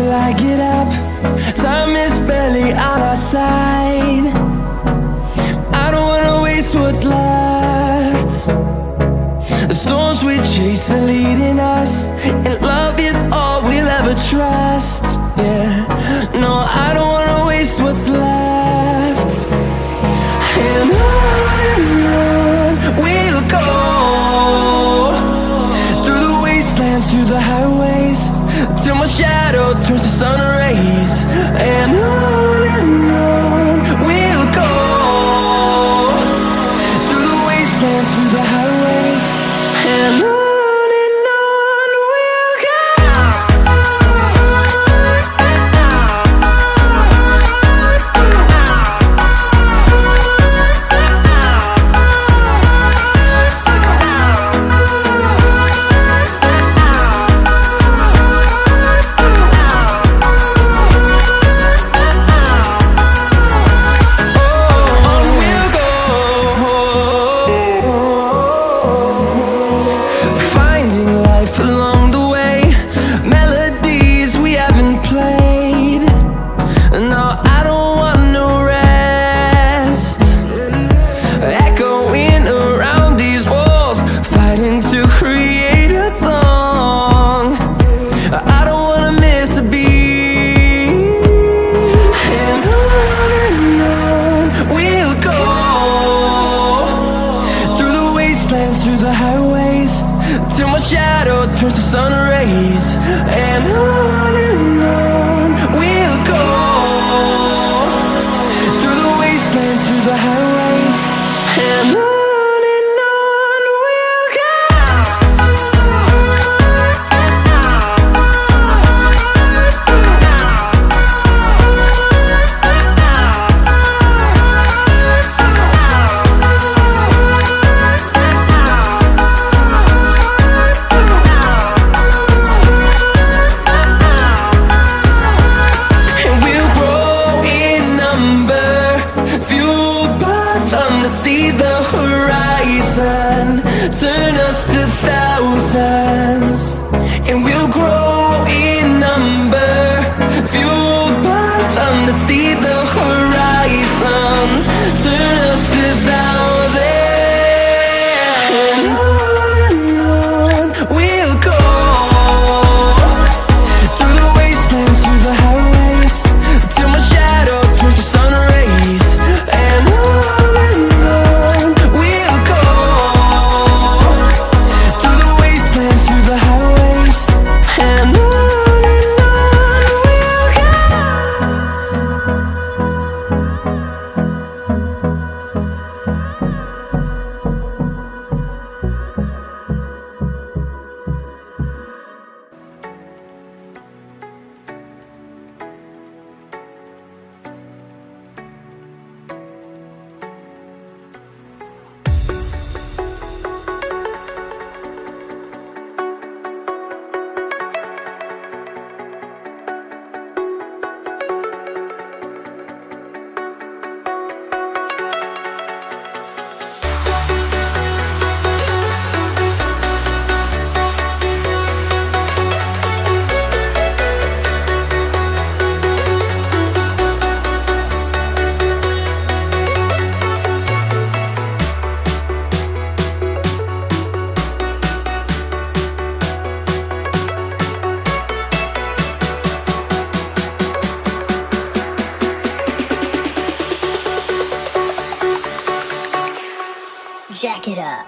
till I get up. Time is barely on our side. I don't wanna waste what's left. The storms we chase are leading us, and love is all we'll ever trust. Yeah, no, I don't wanna waste what's left. And on we'll go, through the wastelands, through the highways, till my shadow turns to sun rays. And on we'll go, through the wastelands, through the highways, and on. Through the highways, till my shadow turns to sun rays. And on we'll go, through the wastelands, through the highways, and on we'll go. See the horizon turn us to thousands, and we'll grow in number, fueled by them. To see the horizon turn us to thousands, and on we'll go, through the wastelands, through the highways, till my shadow turns to sun rays. And jack it up.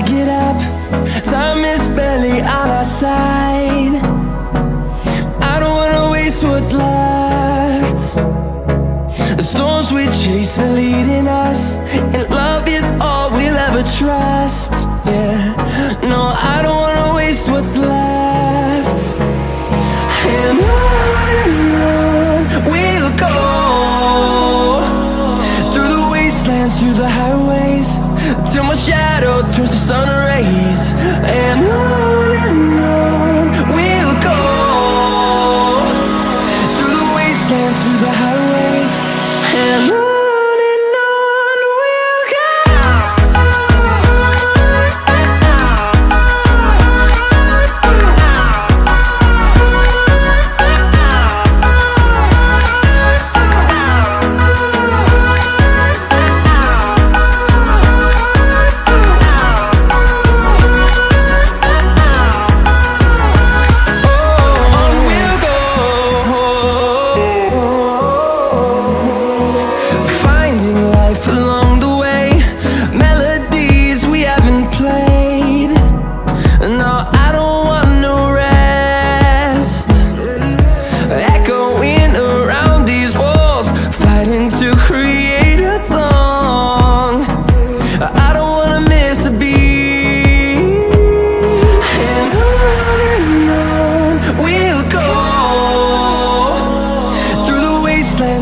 get up. Time is barely on our side. I don't wanna waste what's left. The storms we chase are leading us, and love is all we'll ever trust. Yeah, no, I don't wanna waste what's left. And on we'll go, through the wastelands, through the highways, till my shadow turns to sun rays. And on we'll go, through the wastelands, through the highways, and on we'll go.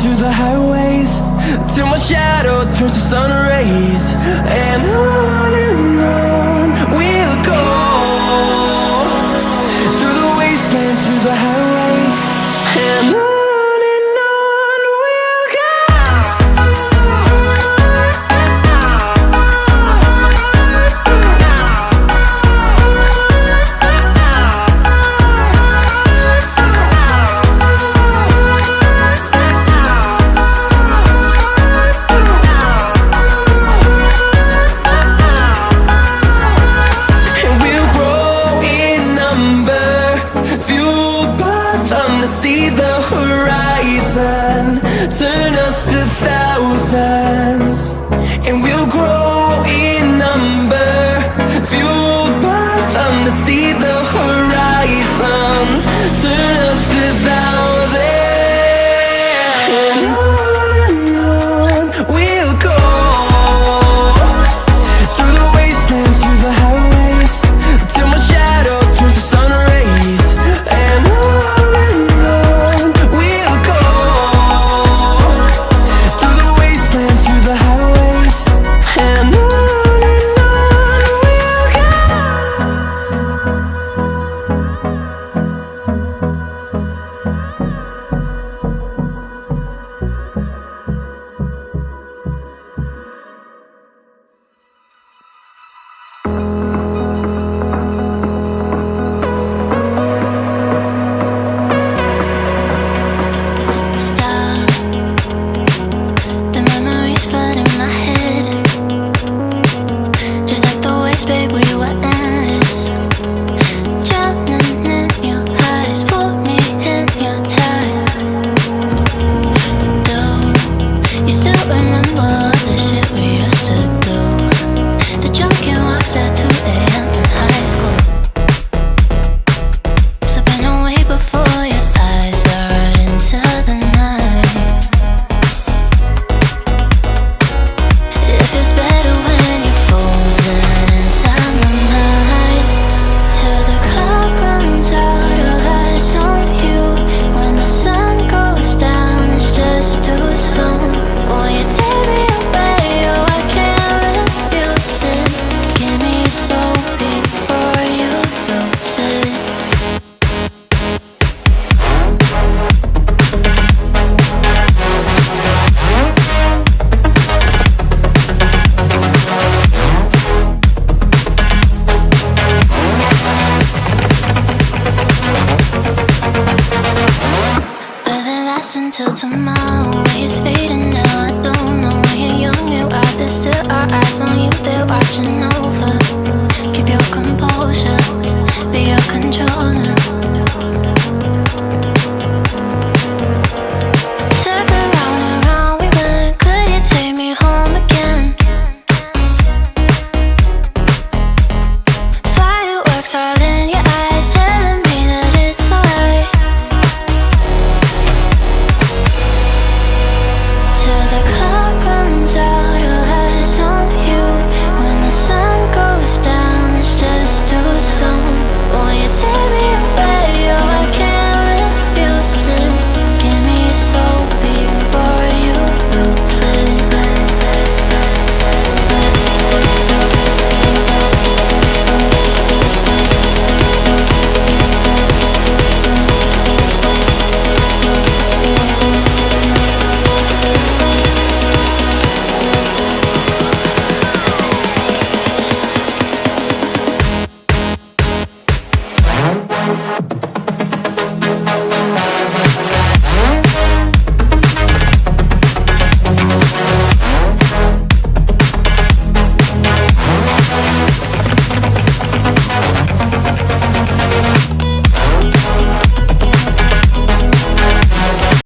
Through the highways, till my shadow turns to sun rays. And on we'll go, through the wastelands, through the highways, and on we'll go. See the horizon, turn us to thousands, and we'll grow in number, fueled by them to see the horizon, turn us to thousands, and on we'll go, through the wastelands, through the highways, till my shadow turns to sun rays. And on until tomorrow is fading now. I don't know when you're young, you're out there, still our eyes on you, they're watching over. Keep your composure, be your controller.